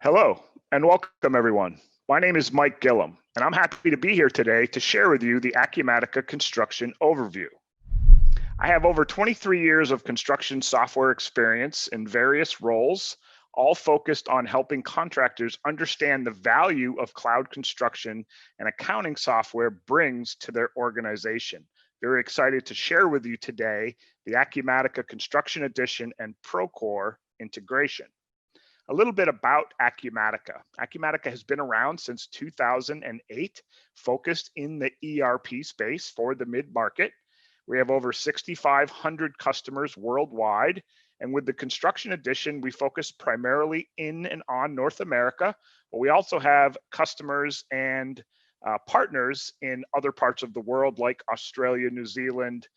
Hello and welcome everyone. My name is Mike Gillum and I'm happy to be here today to share with you the Acumatica construction overview. I have over 23 years of construction software experience in various roles, all focused on helping contractors understand the value of cloud construction and accounting software brings to their organization. Very excited to share with you today the Acumatica Construction Edition and Procore integration. A little bit about Acumatica. Acumatica has been around since 2008, focused in the ERP space for the mid-market. We have over 6,500 customers worldwide. And with the Construction Edition, we focus primarily in and on North America, but we also have customers and partners in other parts of the world like Australia, New Zealand,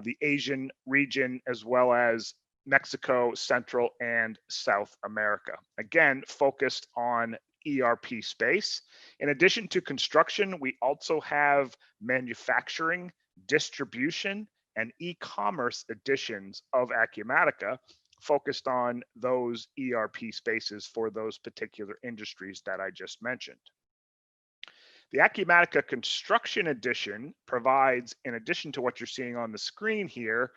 the Asian region, as well as Mexico, Central and South America. Again, focused on ERP space. In addition to construction, we also have manufacturing, distribution, and e-commerce editions of Acumatica focused on those ERP spaces for those particular industries that I just mentioned. The Acumatica Construction Edition provides, in addition to what you're seeing on the screen here,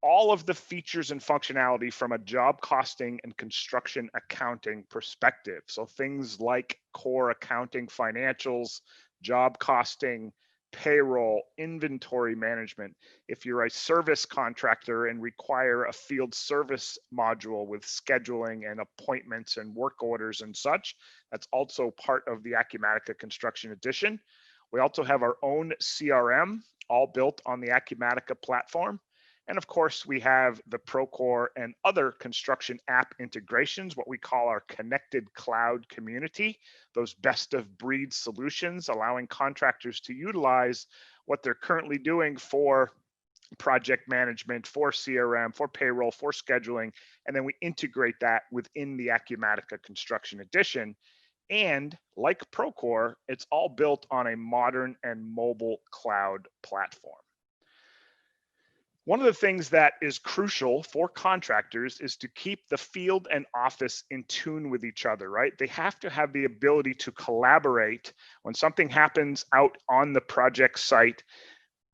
all of the features and functionality from a job costing and construction accounting perspective. So things like core accounting, financials, job costing, payroll, inventory management. If you're a service contractor and require a field service module with scheduling and appointments and work orders and such, that's also part of the Acumatica Construction Edition. We also have our own CRM, all built on the Acumatica platform. And of course, we have the Procore and other construction app integrations, what we call our connected cloud community, those best of breed solutions, allowing contractors to utilize what they're currently doing for project management, for CRM, for payroll, for scheduling, and then we integrate that within the Acumatica Construction Edition. And like Procore, it's all built on a modern and mobile cloud platform. One of the things that is crucial for contractors is to keep the field and office in tune with each other, right? They have to have the ability to collaborate when something happens out on the project site.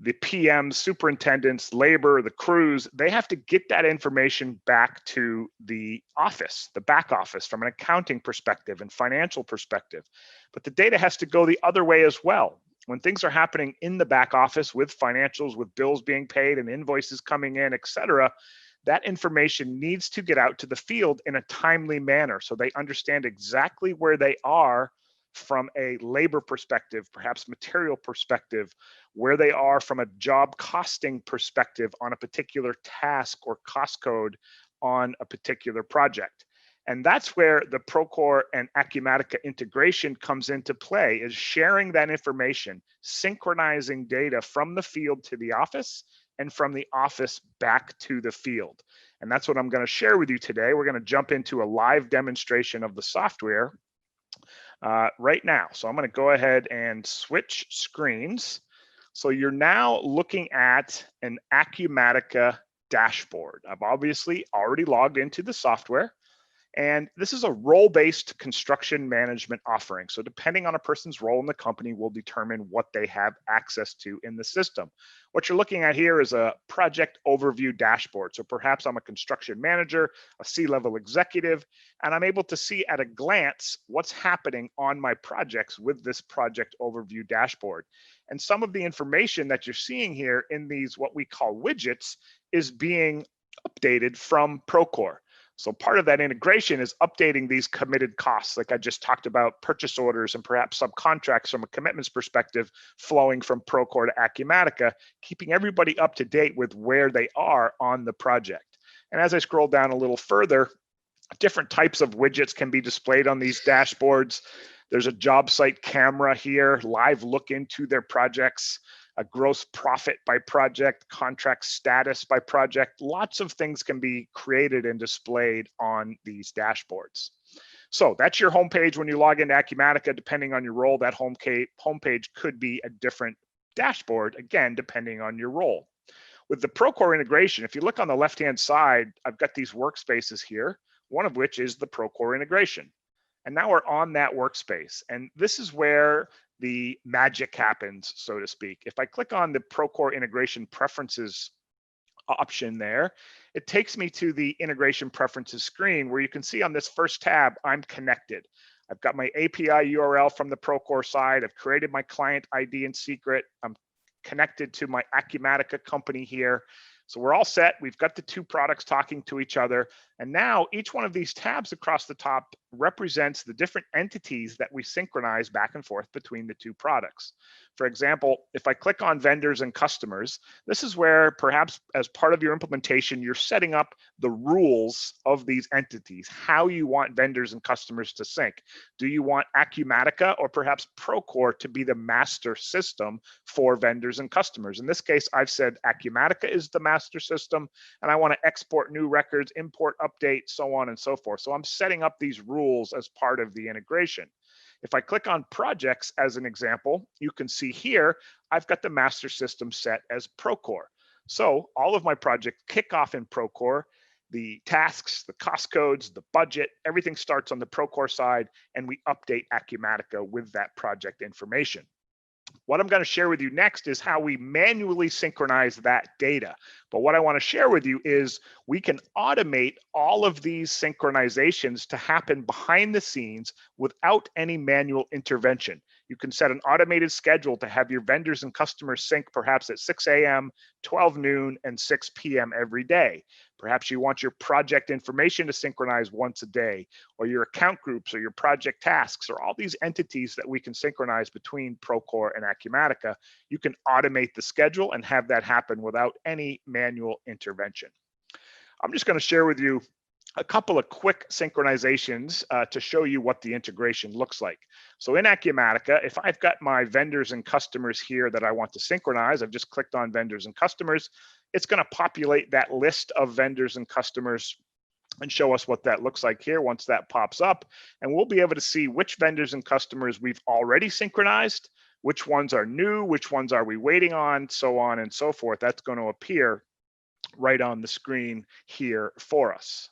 The PMs, superintendents, labor, the crews, they have to get that information back to the office, the back office, from an accounting perspective and financial perspective. But the data has to go the other way as well. When things are happening in the back office with financials, with bills being paid and invoices coming in, et cetera, that information needs to get out to the field in a timely manner so they understand exactly where they are from a labor perspective, perhaps material perspective, where they are from a job costing perspective on a particular task or cost code on a particular project. And that's where the Procore and Acumatica integration comes into play, is sharing that information, synchronizing data from the field to the office and from the office back to the field. And that's what I'm going to share with you today. We're going to jump into a live demonstration of the software right now. So I'm going to go ahead and switch screens. So you're now looking at an Acumatica dashboard. I've obviously already logged into the software. And this is a role-based construction management offering. So depending on a person's role in the company will determine what they have access to in the system. What you're looking at here is a project overview dashboard. So perhaps I'm a construction manager, a C-level executive, and I'm able to see at a glance what's happening on my projects with this project overview dashboard. And some of the information that you're seeing here in these, what we call widgets, is being updated from Procore. So part of that integration is updating these committed costs, like I just talked about, purchase orders and perhaps subcontracts from a commitments perspective flowing from Procore to Acumatica, keeping everybody up to date with where they are on the project. And as I scroll down a little further, different types of widgets can be displayed on these dashboards. There's a job site camera here, live look into their projects, a gross profit by project, contract status by project. Lots of things can be created and displayed on these dashboards. So that's your homepage when you log into Acumatica. Depending on your role, that homepage could be a different dashboard, again, depending on your role. With the Procore integration, if you look on the left-hand side, I've got these workspaces here, one of which is the Procore integration. And now we're on that workspace. And this is where the magic happens, so to speak. If I click on the Procore integration preferences option there, it takes me to the integration preferences screen where you can see on this first tab, I'm connected. I've got my API URL from the Procore side. I've created my client ID and secret. I'm connected to my Acumatica company here. So we're all set. We've got the two products talking to each other. And now each one of these tabs across the top represents the different entities that we synchronize back and forth between the two products. For example, if I click on vendors and customers, this is where perhaps as part of your implementation, you're setting up the rules of these entities, how you want vendors and customers to sync. Do you want Acumatica or perhaps Procore to be the master system for vendors and customers? In this case, I've said Acumatica is the master system, and I want to export new records, import, update, so on and so forth. So I'm setting up these rules as part of the integration. If I click on projects as an example, you can see here, I've got the master system set as Procore. So all of my projects kick off in Procore. The tasks, the cost codes, the budget, everything starts on the Procore side, and we update Acumatica with that project information. What I'm going to share with you next is how we manually synchronize that data. But what I want to share with you is we can automate all of these synchronizations to happen behind the scenes without any manual intervention. You can set an automated schedule to have your vendors and customers sync perhaps at 6 a.m., 12 noon, and 6 p.m. every day. Perhaps you want your project information to synchronize once a day, or your account groups or your project tasks, or all these entities that we can synchronize between Procore and Acumatica. You can automate the schedule and have that happen without any manual intervention. I'm just going to share with you a couple of quick synchronizations to show you what the integration looks like. So in Acumatica, if I've got my vendors and customers here that I want to synchronize, I've just clicked on vendors and customers. It's going to populate that list of vendors and customers and show us what that looks like here once that pops up. And we'll be able to see which vendors and customers we've already synchronized, which ones are new, which ones are we waiting on, so on and so forth. That's going to appear right on the screen here for us.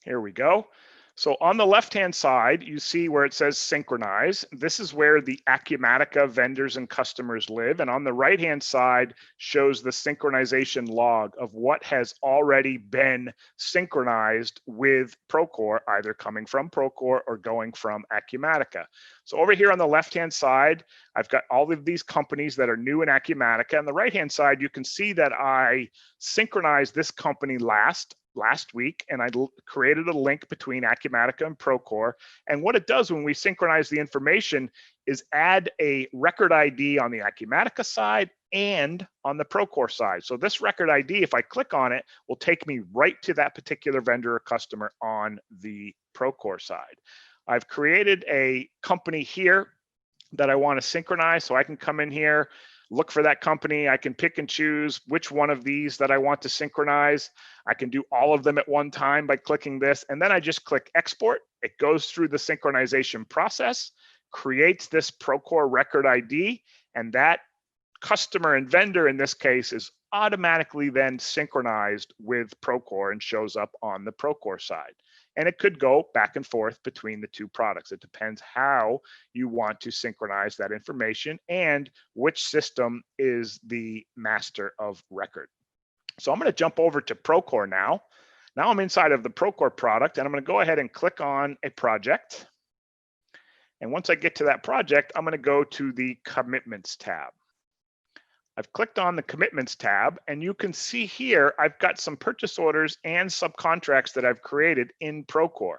Here we go. So on the left-hand side, you see where it says synchronize. This is where the Acumatica vendors and customers live. And on the right-hand side shows the synchronization log of what has already been synchronized with Procore, either coming from Procore or going from Acumatica. So over here on the left-hand side, I've got all of these companies that are new in Acumatica. On the right-hand side, you can see that I synchronized this company last week, and I created a link between Acumatica and Procore. And what it does when we synchronize the information is add a record ID on the Acumatica side and on the Procore side. So this record ID, if I click on it, will take me right to that particular vendor or customer on the Procore side. I've created a company here that I want to synchronize, so I can come in here, look for that company. I can pick and choose which one of these that I want to synchronize. I can do all of them at one time by clicking this, and then I just click export. It goes through the synchronization process, creates this Procore record ID, and that customer and vendor in this case is automatically then synchronized with Procore and shows up on the Procore side. And it could go back and forth between the two products. It depends how you want to synchronize that information and which system is the master of record. So I'm going to jump over to Procore now. Now I'm inside of the Procore product, and I'm going to go ahead and click on a project. And once I get to that project, I'm going to go to the Commitments tab. I've clicked on the Commitments tab, and you can see here I've got some purchase orders and subcontracts that I've created in Procore.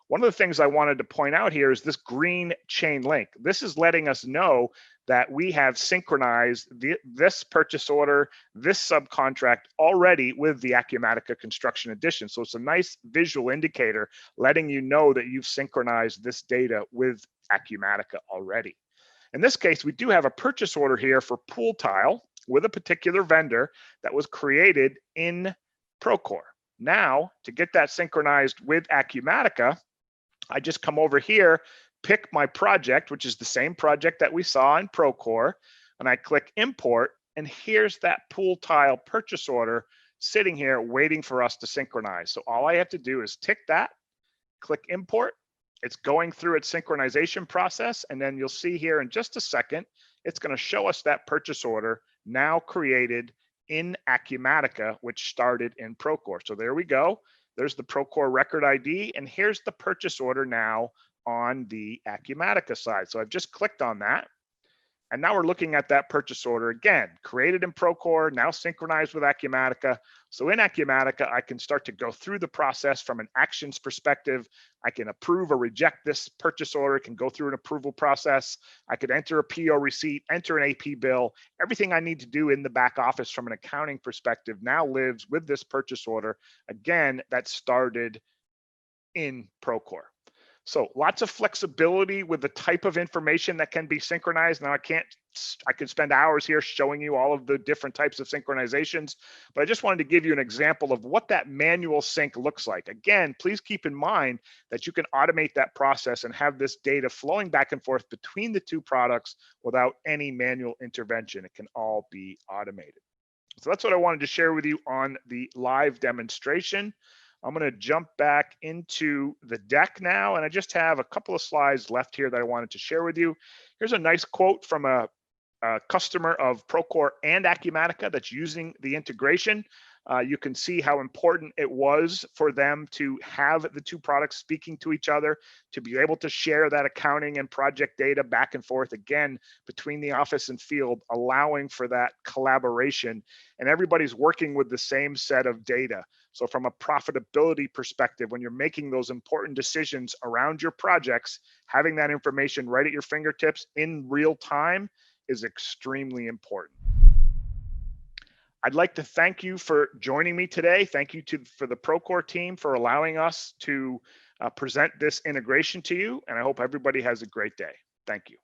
One of the things I wanted to point out here is this green chain link. This is letting us know that we have synchronized this purchase order, this subcontract already with the Acumatica Construction Edition. So it's a nice visual indicator letting you know that you've synchronized this data with Acumatica already. In this case, we do have a purchase order here for pool tile with a particular vendor that was created in Procore. Now, to get that synchronized with Acumatica, I just come over here, pick my project, which is the same project that we saw in Procore, and I click import, and here's that pool tile purchase order sitting here waiting for us to synchronize. So all I have to do is tick that, click import. It's going through its synchronization process. And then you'll see here in just a second, it's going to show us that purchase order now created in Acumatica, which started in Procore. So there we go. There's the Procore record ID. And here's the purchase order now on the Acumatica side. So I've just clicked on that. And now we're looking at that purchase order again, created in Procore, now synchronized with Acumatica. So in Acumatica, I can start to go through the process from an actions perspective. I can approve or reject this purchase order. It can go through an approval process. I could enter a PO receipt, enter an AP bill. Everything I need to do in the back office from an accounting perspective now lives with this purchase order. Again, that started in Procore. So lots of flexibility with the type of information that can be synchronized. Now I could spend hours here showing you all of the different types of synchronizations, but I just wanted to give you an example of what that manual sync looks like. Again, please keep in mind that you can automate that process and have this data flowing back and forth between the two products without any manual intervention. It can all be automated. So that's what I wanted to share with you on the live demonstration. I'm going to jump back into the deck now, and I just have a couple of slides left here that I wanted to share with you. Here's a nice quote from a customer of Procore and Acumatica that's using the integration. You can see how important it was for them to have the two products speaking to each other, to be able to share that accounting and project data back and forth again between the office and field, allowing for that collaboration. And everybody's working with the same set of data. So from a profitability perspective, when you're making those important decisions around your projects, having that information right at your fingertips in real time is extremely important. I'd like to thank you for joining me today. Thank you for the Procore team for allowing us to present this integration to you. And I hope everybody has a great day. Thank you.